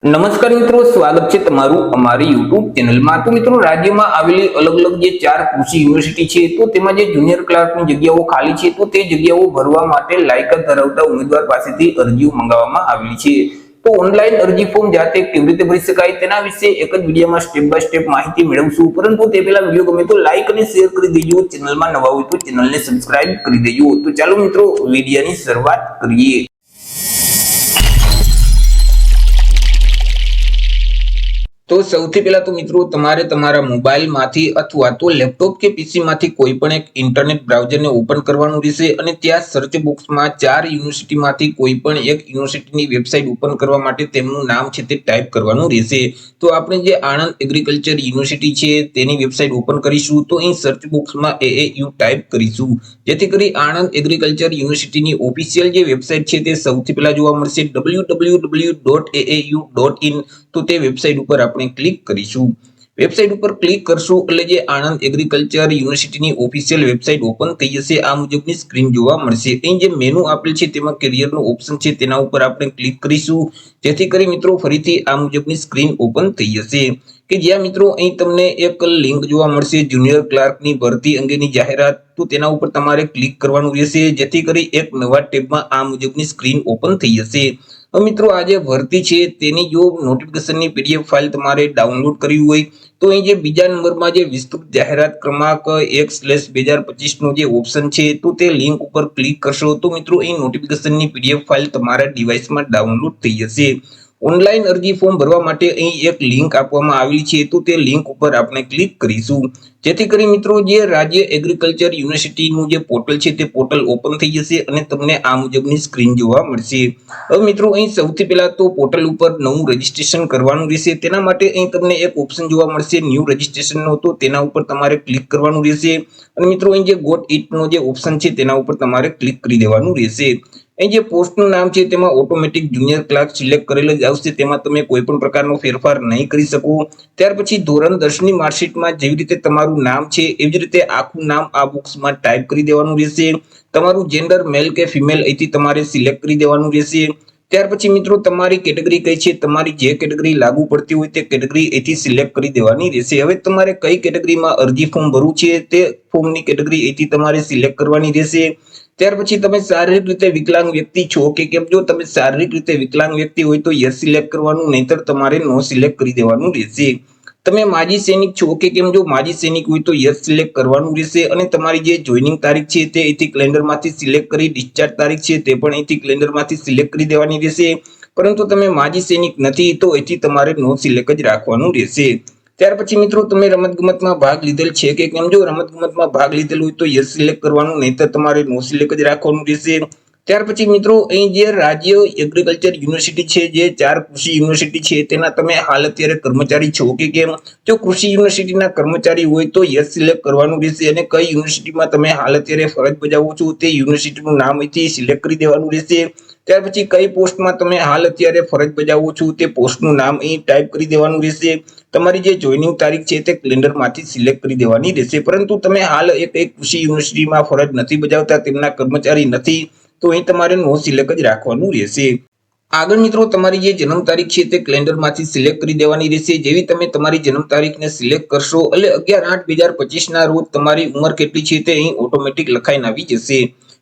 નમસ્કાર મિત્રો, સ્વાગત છે તમારું અમારી યુટ્યુબ ચેનલમાં। તો મિત્રો, રાજ્યમાં આવેલી અલગ અલગ જે 4 કૃષિ યુનિવર્સિટી છે, તો તેમાં જે જુનિયર ક્લાર્કની જગ્યાઓ ખાલી છે, તો તે જગ્યાઓ ભરવા માટે લાયકાત ધરાવતા ઉમેદવાર પાસેથી અરજીઓ મંગાવવામાં આવેલી છે। તો ઓનલાઈન અરજી ફોર્મ જાતે કેવી રીતે ભરી શકાય તેના વિશે એક જ વિડીયોમાં સ્ટેપ બાય સ્ટેપ માહિતી મેળવશું। પરંતુ તે પહેલા વિડીયો ગમે તો લાઈક અને શેર કરી દેજો, ચેનલમાં નવા હોય તો ચેનલને સબસ્ક્રાઇબ કરી દેજો। તો ચાલો મિત્રો, વિડીયોની શરૂઆત કરીએ। તો સૌથી પહેલા તો મિત્રો, તમારે તમારા મોબાઈલમાંથી અથવા તો લેપટોપ કે પીસીમાંથી કોઈ પણ એક ઇન્ટરનેટ બ્રાઉઝરને ઓપન કરવાનું રહેશે અને ત્યાં સર્ચ બોક્સમાં 4 યુનિવર્સિટીમાંથી કોઈ પણ એક યુનિવર્સિટીની વેબસાઇટ ઓપન કરવા માટે તેમનું નામ છે તે ટાઈપ કરવાનું રહેશે। તો આપણે જે આણંદ એગ્રીકલ્ચર યુનિવર્સિટી છે તેની વેબસાઇટ ઓપન કરીશું, તો અહીં સર્ચ બોક્સમાં AAU ટાઈપ કરીશું, જેથી કરી આણંદ એગ્રીકલ્ચર યુનિવર્સિટીની ઓફિશિયલ જે વેબસાઇટ છે તે સૌથી પહેલા જોવા મળશે www.aau.in। તો તે વેબસાઇટ ઉપર આપણે ક્લિક કરીશું। વેબસાઇટ ઉપર ક્લિક કરશું એટલે જે આણંદ એગ્રીકલ્ચર યુનિવર્સિટીની ઓફિશિયલ વેબસાઇટ ઓપન થઈ જશે। આ મુજબની સ્ક્રીન જોવા મળશે। અહીં જે મેનુ આપેલ છે તેમાં કેરિયરનો ઓપ્શન છે તેના ઉપર આપણે ક્લિક કરીશું, જેથી કરી મિત્રો ફરીથી આ મુજબની સ્ક્રીન ઓપન થઈ જશે કે જ્યાં મિત્રો અહીં તમને એક લિંક જોવા મળશે જુનિયર ક્લાર્કની ભરતી અંગેની જાહેરાત। તો તેના ઉપર તમારે ક્લિક કરવાનું રહેશે, જેથી કરી એક નવા ટેબમાં આ મુજબની સ્ક્રીન ઓપન થઈ જશે। મિત્રો, આ જે ભરતી છે તેની જો નોટિફિકેશનની PDF ફાઇલ તમારે ડાઉનલોડ કરવી હોય તો અહીં જે બીજા નંબરમાં જે વિસ્તૃત જાહેરાત ક્રમાંક 1/2025 નો જે ઓપ્શન છે, તો તે લિંક ઉપર ક્લિક કરશો તો મિત્રો અહીં નોટિફિકેશનની PDF ફાઇલ તમારા ડિવાઇસમાં ડાઉનલોડ થઈ જશે। ઓનલાઈન અરજી ફોર્મ ભરવા માટે અહીં એક લિંક આપવામાં આવેલી છે, તો તે લિંક ઉપર આપણે ક્લિક કરીશું, જેથી કરી મિત્રો જે રાજ્ય એગ્રીકલ્ચર યુનિવર્સિટીનું જે પોર્ટલ છે તે પોર્ટલ ઓપન થઈ જશે અને તમને આ મુજબની સ્ક્રીન જોવા મળશે। હવે મિત્રો, અહીં સૌથી પહેલા તો પોર્ટલ ઉપર નવું રજીસ્ટ્રેશન કરવાનું રહેશે। તેના માટે અહીં તમને એક ઓપ્શન જોવા મળશે ન્યૂ રજીસ્ટ્રેશનનો, તો તેના ઉપર તમારે ક્લિક કરવાનું રહેશે અને મિત્રો અહીં જે ગોટ ઇટનો જે ઓપ્શન છે તેના ઉપર તમારે ક્લિક કરી દેવાનું રહેશે। અહીં જે પોસ્ટનું નામ છે તેમાં ઓટોમેટિક જુનિયર ક્લાર્ક સિલેક્ટ કરેલ જ આવશે, તેમાં તમે કોઈ પણ પ્રકારનો ફેરફાર નહીં કરી શકો। ત્યાર પછી ધોરણ 10ની માર્કશીટમાં જેવી રીતે તમારું નામ છે એવી જ રીતે આખું નામ આ બોક્સમાં ટાઈપ કરી દેવાનું રહેશે। તમારું જેન્ડર મેલ કે ફિમેલ અહીંથી તમારે સિલેક્ટ કરી દેવાનું રહેશે। ત્યાર પછી મિત્રો તમારી કેટેગરી કઈ છે, તમારી જે કેટેગરી લાગુ પડતી હોય તે કેટેગરી અહીંથી સિલેક્ટ કરી દેવાની રહેશે। હવે તમારે કઈ કેટેગરીમાં અરજી ફોર્મ ભરવું છે તે ફોર્મની કેટેગરી અહીંથી તમારે સિલેક્ટ કરવાની રહેશે। ત્યાર પછી તમે શારીરિક રીતે વિકલાંગ વ્યક્તિ છો કે કેમ, જો તમે શારીરિક રીતે વિકલાંગ વ્યક્તિ હોય તો યસ સિલેક્ટ કરવાનું, નહીતર તમારે નો સિલેક્ટ કરી દેવાનું રહેશે। તમે માજી સૈનિક છો કે કેમ, જો માજી સૈનિક હોય તો યસ સિલેક્ટ કરવાનું રહેશે અને તમારી જે જોઈનિંગ તારીખ છે તે અહીંથી કેલેન્ડરમાંથી સિલેક્ટ કરી, ડિસ્ચાર્જ તારીખ છે તે પણ અહીંથી કેલેન્ડરમાંથી સિલેક્ટ કરી દેવાની રહેશે। પરંતુ તમે માજી સૈનિક નથી તો અહીંથી તમારે નો સિલેક્ટ જ રાખવાનું રહેશે। ત્યાર પછી મિત્રો તમે રમતગમતમાં ભાગ લીધેલ છે કે કેમ, જો રમતગમતમાં ભાગ લીધેલ હોય તો યસ સિલેક્ટ કરવાનું, નહીતર તમારે નો સિલેક્ટ જ રાખવાનું રહેશે। ત્યાર પછી મિત્રો અહીં જે રાજ્ય એગ્રીકલ્ચર યુનિવર્સિટી છે, જે 4 કૃષિ યુનિવર્સિટી છે તેના તમે હાલ અત્યારે કર્મચારી છો કે કેમ, જો કૃષિ યુનિવર્સિટીના કર્મચારી હોય તો યસ સિલેક્ટ કરવાનું રહેશે અને કઈ યુનિવર્સિટીમાં તમે હાલ અત્યારે ફરજ બજાવો છો તે યુનિવર્સિટીનું નામ અહીંથી સિલેક્ટ કરી દેવાનું રહેશે। ત્યાર પછી કઈ પોસ્ટમાં તમે હાલ અત્યારે ફરજ બજાવો છો તે પોસ્ટનું નામ અહીં ટાઈપ કરી દેવાનું રહેશે। તમારી જે જોઈનિંગ તારીખ છે તે કેલેન્ડરમાંથી સિલેક્ટ કરી દેવાની રહેશે। પરંતુ તમે હાલ એક કૃષિ યુનિવર્સિટીમાં ફરજ નથી બજાવતા, તેમના કર્મચારી નથી, તો અહીં તમારે નો સિલેક્ટ જ રાખવાનું રહેશે। આગળ મિત્રો તમારી જે જન્મ તારીખ છે તે કેલેન્ડરમાંથી સિલેક્ટ કરી દેવાની રહેશે। જેવી તમે તમારી જન્મ તારીખને સિલેક્ટ કરશો એટલે 11/8/2025 ના રોજ તમારી ઉંમર કેટલી છે તે અહીં ઓટોમેટિક લખાઈને આવી જશે।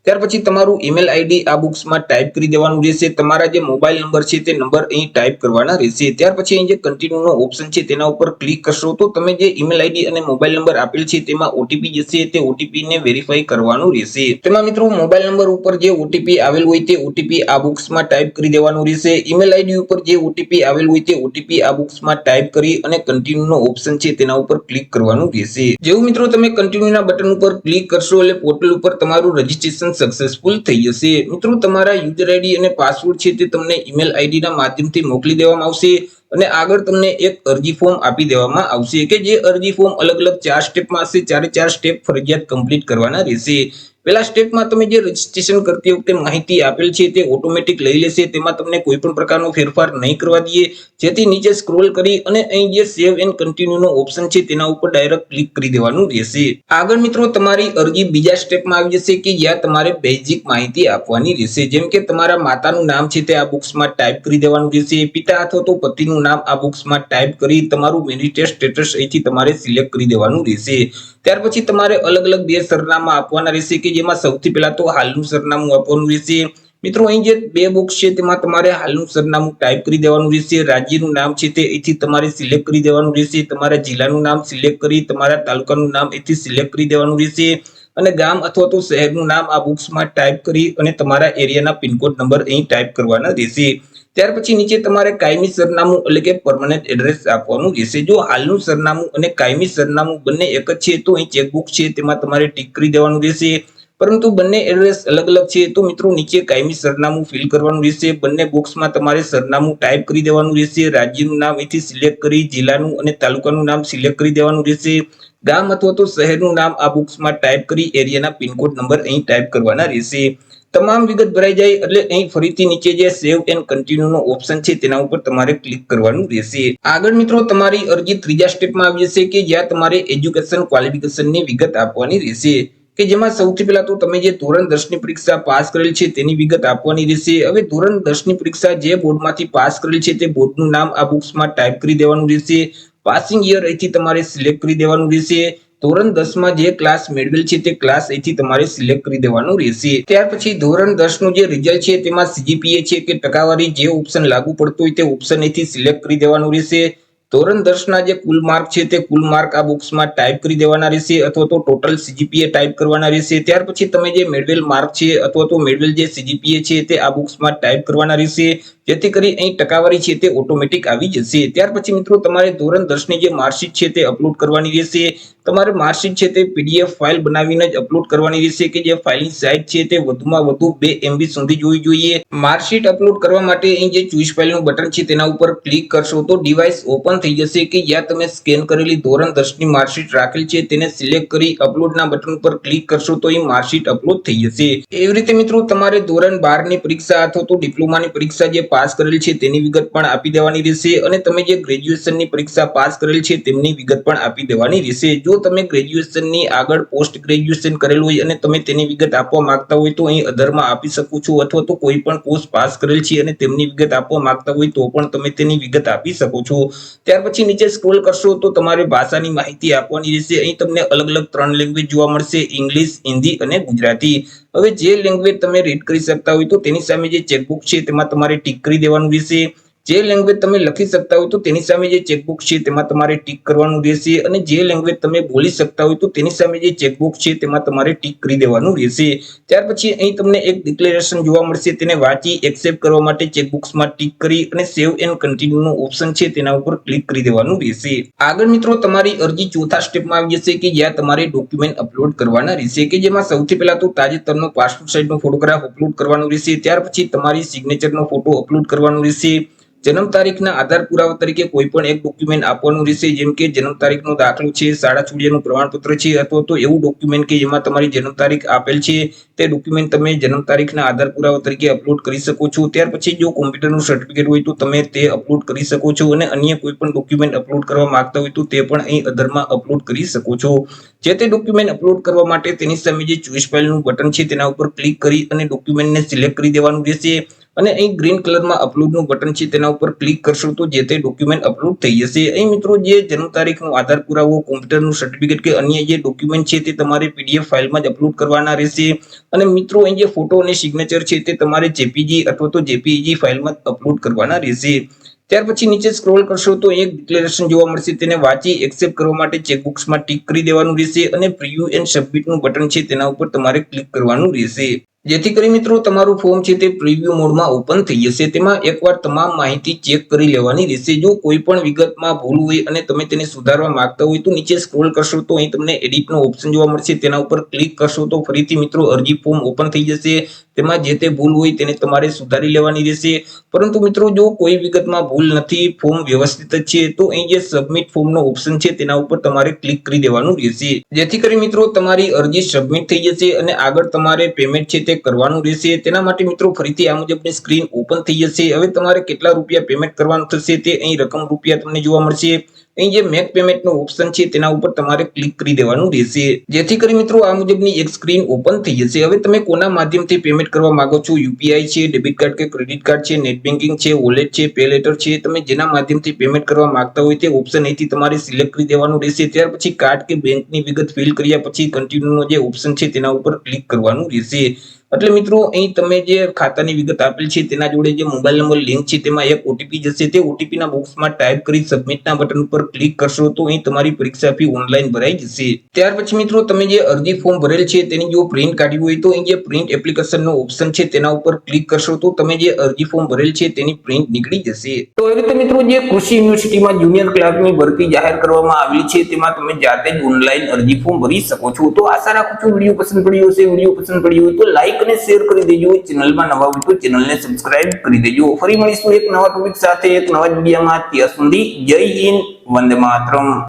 ત્યાર પછી તમારું ઈમેલ આઈડી આ બોક્સમાં ટાઈપ કરી દેવાનું રહેશે। તમારા જે મોબાઈલ નંબર છે તે નંબર અહીં ટાઈપ કરવાના રહેશે। ત્યાર પછી અહીં જે કન્ટિન્યુનો ઓપ્શન છે તેના ઉપર ક્લિક કરશો તો તમે જે ઈમેલ આઈડી અને મોબાઈલ નંબર આપેલ છે તેમાં ઓટીપી જશે, તે ઓટીપી ને વેરીફાઈ કરવાનું રહેશે। તેમાં મિત્રો મોબાઈલ નંબર ઉપર જે ઓટીપી આવેલ હોય તે ઓટીપી આ બોક્સમાં ટાઈપ કરી દેવાનું રહેશે। ઈમેલ આઈડી ઉપર જે ઓટીપી આવેલ હોય તે ઓટીપી આ બોક્સમાં ટાઈપ કરી અને કન્ટિન્યુનો ઓપ્શન છે તેના ઉપર ક્લિક કરવાનું રહેશે। જેવું મિત્રો તમે કન્ટિન્યુના બટન ઉપર ક્લિક કરશો એટલે પોર્ટલ ઉપર તમારું રજીસ્ટ્રેશન સક્સેસફુલ થઈ જશે। મિત્રો તમારા યુઝર આઈડી અને પાસવર્ડ છે તે તમને ઈમેલ આઈડી ના માધ્યમથી મોકલી દેવામાં આવશે અને આગળ તમને એક અરજી ફોર્મ આપી દેવામાં આવશે કે જે અરજી ફોર્મ અલગ અલગ 4 સ્ટેપમાં હશે, 4 સ્ટેપ ફરજિયાત કમ્પ્લીટ કરવાના રહેશે। પહેલા સ્ટેપમાં તમે જે રજીસ્ટ્રેશન કરતી વખતે માહિતી આપેલ છે તે ઓટોમેટિક લઈ લેશે, તેમાં તમને કોઈ પણ પ્રકારનો ફેરફાર નહીં કરવા દઈએ, જેથી નીચે સ્ક્રોલ કરી અને અહીં જે સેવ એન્ડ કન્ટિન્યુ નો ઓપ્શન છે તેના ઉપર ડાયરેક્ટ ક્લિક કરી દેવાનું રહેશે. આગળ મિત્રો તમારી અરજી બીજા સ્ટેપમાં આવી જશે કે જ્યાં તમારે બેઝિક માહિતી આપવાની રહેશે, જેમ કે તમારા માતાનું નામ છે તે આ બોક્સમાં ટાઈપ કરી દેવાનું રહેશે, પિતા અથવા તો પતિનું નામ આ બોક્સમાં ટાઈપ કરી તમારું મેરિટલ સ્ટેટસ અહીંથી તમારે સિલેક્ટ કરી દેવાનું રહેશે. ત્યાર પછી તમારે અલગ અલગ બે સરનામા આપવાના રહેશે કે જેમાં સૌથી પહેલા તો હાલનું સરનામું આપવાનું રહેશે. મિત્રો અહીં જે બે બોક્સ છે તેમાં તમારે હાલનું સરનામું ટાઈપ કરી દેવાનું રહેશે, રાજ્યનું નામ છે તે અહીંથી તમારે સિલેક્ટ કરી દેવાનું રહેશે, તમારા જિલ્લાનું નામ સિલેક્ટ કરી તમારા તાલુકાનું નામ અહીંથી સિલેક્ટ કરી દેવાનું રહેશે અને ગામ અથવા તો શહેરનું નામ આ બોક્સમાં ટાઈપ કરી અને તમારા એરિયાના પિનકોડ નંબર અહીં ટાઈપ કરવાના રહેશે. ત્યાર પછી નીચે તમારે કાયમી સરનામું એટલે કે પરમનન્ટ એડ્રેસ આપવાનું રહેશે. જો હાલનું સરનામું અને કાયમી સરનામું બંને એક જ છે તો અહીં ચેકબુક છે તેમાં તમારે ટીક કરી દેવાનું રહેશે, પરંતુ બંને એડ્રેસ અલગ અલગ છે તો મિત્રો નીચે કાયમી સરનામું ફિલ કરવાનું રહેશે. બંને બોક્સમાં તમારે સરનામું ટાઈપ કરી દેવાનું રહેશે, રાજ્યનું નામ અહીંથી સિલેક્ટ કરી જિલ્લાનું અને તાલુકાનું નામ સિલેક્ટ કરી દેવાનું રહેશે, ગામ અથવા તો શહેરનું નામ આ બોક્સમાં ટાઈપ કરી એરિયાના પિનકોડ નંબર અહીં ટાઈપ કરવાના રહેશે. તમામ વિગત ભરાઈ જાય એટલે અહીં ફરીથી નીચે જે સેવ એન્ડ કન્ટિન્યુ નો ઓપ્શન છે તેના ઉપર તમારે ક્લિક કરવાનું રહેશે. આગળ મિત્રો તમારી અરજી ત્રીજા સ્ટેપમાં આવી જશે કે જ્યાં તમારે એજ્યુકેશન ક્વોલિફિકેશનની વિગત આપવાની રહેશે, કે જેમાં સૌથી પહેલા તો તમે જે ધોરણ 10 ની પરીક્ષા પાસ કરેલ છે તેની વિગત આપવાની રહેશે. હવે ધોરણ 10 ની પરીક્ષા જે બોર્ડમાંથી પાસ કરેલ છે તે બોર્ડનું નામ આ બોક્સમાં ટાઈપ કરી દેવાનું રહેશે, પાસિંગ યર અહીંથી તમારે સિલેક્ટ કરી દેવાનું રહેશે, ધોરણ 10 માં જે ક્લાસ મેળવેલ છે તે ક્લાસ અહીંથી તમારે સિલેક્ટ કરી દેવાનું રહેશે. ત્યાર પછી ધોરણ 10 નું જે રિઝલ્ટ છે તેમાં સીજીપીએ છે કે ટકાવારી જે ઓપ્શન લાગુ પડતો હોય તે ઓપ્શન અહીંથી સિલેક્ટ કરી દેવાનું રહેશે. ધોરણ 10 ના જે કુલ માર્ક છે તે કુલ માર્ક આ બોક્સમાં ટાઈપ કરી દેવાના રહેશે અથવા તો ટોટલ સીજીપીએ ટાઈપ કરવાના રહેશે. ત્યાર પછી તમે જે મેળવેલ માર્ક છે અથવા તો મેળવેલ જે સીજીપીએ છે તે આ બોક્સમાં ટાઈપ કરવાના રહેશે, જેથી કરી અહીં ટકાવારી છે તે ઓટોમેટિક આવી જશે. ત્યાર પછી મિત્રો તમારે ધોરણ 10 ની જે માર્કશીટ છે તે અપલોડ કરવાની રહેશે. તમારે માર્કશીટ છે તે પીડીએફ ફાઇલ બનાવીને જ અપલોડ કરવાની રહેશે કે જે ફાઇલની સાઇઝ છે તે વધુમાં વધુ 2 MB સુધી જોવી જોઈએ. માર્કશીટ અપલોડ કરવા માટે અહીં જે ચોઈસ ફાઇલનું બટન છે તેના ઉપર ક્લિક કરશો તો ડિવાઇસ ઓપન થઈ જશે કે જ્યાં તમે સ્કેન કરેલી ધોરણ 10 ની માર્કશીટ રાખેલ છે તેને સિલેક્ટ કરી અપલોડના બટન ઉપર ક્લિક કરશો તો અહીં માર્કશીટ અપલોડ થઈ જશે. એવી રીતે મિત્રો તમારે ધોરણ 12 ની પરીક્ષા અથવા તો ડિપ્લોમાની પરીક્ષા જે પાસ કરેલ છે તેની વિગત પણ આપી દેવાની રહેશે અને તમે જે ગ્રેજ્યુએશનની પરીક્ષા પાસ કરેલ છે તેમની વિગત પણ આપી દેવાની રહેશે. જો તમે ગ્રેજ્યુએશનની આગળ પોસ્ટ ગ્રેજ્યુએશન કરેલું હોય અને તમે તેની વિગત આપવા માંગતા હોય તો અહીં અધરમાં આપી શકો છો, અથવા તો કોઈ પણ કોર્સ પાસ કરેલ છે અને તેમની વિગત આપવા માંગતા હોય તો પણ તમે તેની વિગત આપી શકો છો. ત્યાર પછી નીચે સ્ક્રોલ કરશો તો તમારે ભાષાની માહિતી આપવાની રહેશે. અહીં તમને અલગ અલગ 3 લેંગ્વેજ જોવા મળશે, ઇંગ્લિશ, હિન્દી અને ગુજરાતી. હવે જે લેંગ્વેજ તમે રીડ કરી શકતા હોય તો તેની સામે જે ચેકબુક છે તેમાં તમારે ટીક કરી દેવાનું રહેશે. જે લેંગ્વેજ તમે લખી શકતા હોય તો તેની સામે જે ચેકબુક છે તેમાં તમારે ટીક કરવાનું રહેશે અને જે લેંગ્વેજ તમે બોલી શકતા હોય તો તેની સામે જે ચેકબુક છે તેમાં તમારે ટીક કરી દેવાનું રહેશે. ત્યાર પછી અહીં તમને એક ડિક્લેરેશન જોવા મળશે, તેને વાંચી એક્સેપ્ટ કરવા માટે ચેકબુક્સમાં ટીક કરી અને સેવ એન્ડ કન્ટિન્યુ નો ઓપ્શન છે તેના ઉપર ક્લિક કરી દેવાનું રહેશે. આગળ મિત્રો તમારી અરજી ચોથા સ્ટેપમાં આવી જશે કે જ્યાં તમારે ડોક્યુમેન્ટ અપલોડ કરવાના રહેશે, કે જેમાં સૌથી પહેલા તો તાજેતરનો પાસપોર્ટ સાઇઝનો ફોટોગ્રાફ અપલોડ કરવાનો રહેશે. ત્યાર પછી તમારી સિગ્નેચરનો ફોટો અપલોડ કરવાનો રહેશે. જન્મ તારીખના આધાર પુરાવા તરીકે કોઈ પણ એક ડોક્યુમેન્ટ આપવાનું રહેશે, જેમ કે જન્મ તારીખનો દાખલો છે, શાળા છોડ્યાનું પ્રમાણપત્ર છે, અથવા તો એવું ડોક્યુમેન્ટ કે જેમાં તમારી જન્મ તારીખ આપેલ છે તે ડોક્યુમેન્ટ તમે જન્મ તારીખના આધાર પુરાવા તરીકે અપલોડ કરી શકો છો. ત્યાર પછી જો કોમ્પ્યુટરનું સર્ટિફિકેટ હોય તો તમે તે અપલોડ કરી શકો છો અને અન્ય કોઈ પણ ડોક્યુમેન્ટ અપલોડ કરવા માંગતા હોય તો તે પણ અહીં અધરમાં અપલોડ કરી શકો છો. જે તે ડોક્યુમેન્ટ અપલોડ કરવા માટે તેની સામે જે ચોઈસ ફાઇલનું બટન છે તેના ઉપર ક્લિક કરી અને ડોક્યુમેન્ટને સિલેક્ટ કરી દેવાનું રહેશે અને અહીં ગ્રીન કલરમાં અપલોડનું બટન છે તેના ઉપર ક્લિક કરશો તો જે તે ડોક્યુમેન્ટ અપલોડ થઈ જશે. અહીં મિત્રો જે જન્મ તારીખનો આધાર પુરાવો, કોમ્પ્યુટરનું સર્ટિફિકેટ કે અન્ય જે ડોક્યુમેન્ટ છે તે તમારે પીડીએફ ફાઇલમાં જ અપલોડ કરવાના રહેશે અને મિત્રો અહીં જે ફોટો અને સિગ્નેચર છે તે તમારે જેપીજી અથવા તો જેપીઈજી ફાઇલમાં અપલોડ કરવાના રહેશે. ત્યાર પછી નીચે સ્ક્રોલ કરશો તો એક ડિક્લેરેશન જોવા મળશે, તેને વાંચી એક્સેપ્ટ કરવા માટે ચેકબુક્સમાં ટીક કરી દેવાનું રહેશે અને પ્રિવ્યુ એન્ડ સબમિટનું બટન છે તેના ઉપર તમારે ક્લિક કરવાનું રહેશે, જેથી કરી મિત્રો તમારું ફોર્મ છે તે પ્રિવ્યુ મોડમાં ઓપન થઈ જશે. તેમાં એકવાર તમામ માહિતી ચેક કરી લેવાની રહેશે. જો કોઈ પણ વિગતમાં ભૂલ હોય અને તમે તેને સુધારવા માંગતા હોય તો નીચે સ્ક્રોલ કરશો તો અહીં તમને એડિટનો ઓપ્શન જોવા મળશે, તેના ઉપર ક્લિક કરશો તો ફરીથી મિત્રો અરજી ફોર્મ ઓપન થઈ જશે તેમાં જે તે ભૂલ હોય તેને તમારે સુધારી લેવાની રહેશે। પરંતુ મિત્રો જો કોઈ વિગતમાં ભૂલ નથી, ફોર્મ વ્યવસ્થિત જ છે, તો અહીં જે સબમિટ ફોર્મનો ઓપ્શન છે તેના ઉપર તમારે ક્લિક કરી દેવાનું રહેશે, જેથી કરી મિત્રો તમારી અરજી સબમિટ થઈ જશે અને આગળ તમારે પેમેન્ટ છે તે કરવાનું રહેશે। તેના માટે મિત્રો ફરીથી આ મુજબની સ્ક્રીન ઓપન થઈ જશે। હવે તમારે કેટલા રૂપિયા પેમેન્ટ કરવાનું થશે તે અહીં રકમ રૂપિયા તમને જોવા મળશે। અહીં જે મેક પેમેન્ટનો ઓપ્શન છે તેના ઉપર તમારે ક્લિક કરી દેવાનું રહેશે, જેથી કરી મિત્રો આ મુજબની એક સ્ક્રીન ઓપન થઈ જશે। હવે તમે કોના માધ્યમથી પેમેન્ટ કરવા માંગો છો, યુપીઆઈ છે, ડેબિટ કાર્ડ કે ક્રેડિટ કાર્ડ છે, નેટ બેન્કિંગ છે, વોલેટ છે, પે લેટર છે, તમે જેના માધ્યમથી પેમેન્ટ કરવા માંગતા હોય તે ઓપ્શન અહીંથી તમારે સિલેક્ટ કરી દેવાનું રહેશે। ત્યાર પછી કાર્ડ કે બેંકની વિગત ફિલ કર્યા પછી કન્ટિન્યુનો જે ઓપ્શન છે તેના ઉપર ક્લિક કરવાનું રહેશે। એટલે મિત્રો અહીં તમે જે ખાતાની વિગત આપેલ છે તેના જોડે જે મોબાઈલ નંબર લિંક છે તેમાં એક ઓટીપી જશે, તે ઓટીપીના બોક્સમાં ટાઈપ કરી સબમિટના બટન ઉપર ક્લિક કરશો તો અહીં તમારી પરીક્ષા ફી ઓનલાઈન ભરાઈ જશે। ત્યાર પછી મિત્રો તમે જે અરજી ફોર્મ ભરેલ છે તેની જો પ્રિન્ટ કાઢવી હોય તો અહીં જે પ્રિન્ટ એપ્લિકેશનનો ઓપ્શન છે તેના ઉપર ક્લિક કરશો તો તમે જે અરજી ફોર્મ ભરેલ છે તેની પ્રિન્ટ નીકળી જશે। તો એ રીતે મિત્રો જે કૃષિ યુનિવર્સિટીમાં જુનિયર ક્લાર્કની ભરતી જાહેર કરવામાં આવી છે તેમાં તમે જાતે જ ઓનલાઈન અરજી ફોર્મ ભરી શકો છો। તો આશા રાખું છું વિડીયો પસંદ પડ્યો હશે। વિડીયો પસંદ પડ્યો હોય તો લાઈક અને શેર કરી દેજો। ચેનલમાં નવા હોય તો ચેનલને સબસ્ક્રાઇબ કરી દેજો। ફરી મળીશું એક નવા ટોપિક સાથે એક નવા વિડીયોમાં। ત્યાં સુધી જય હિન્દ, વંદે માતરમ।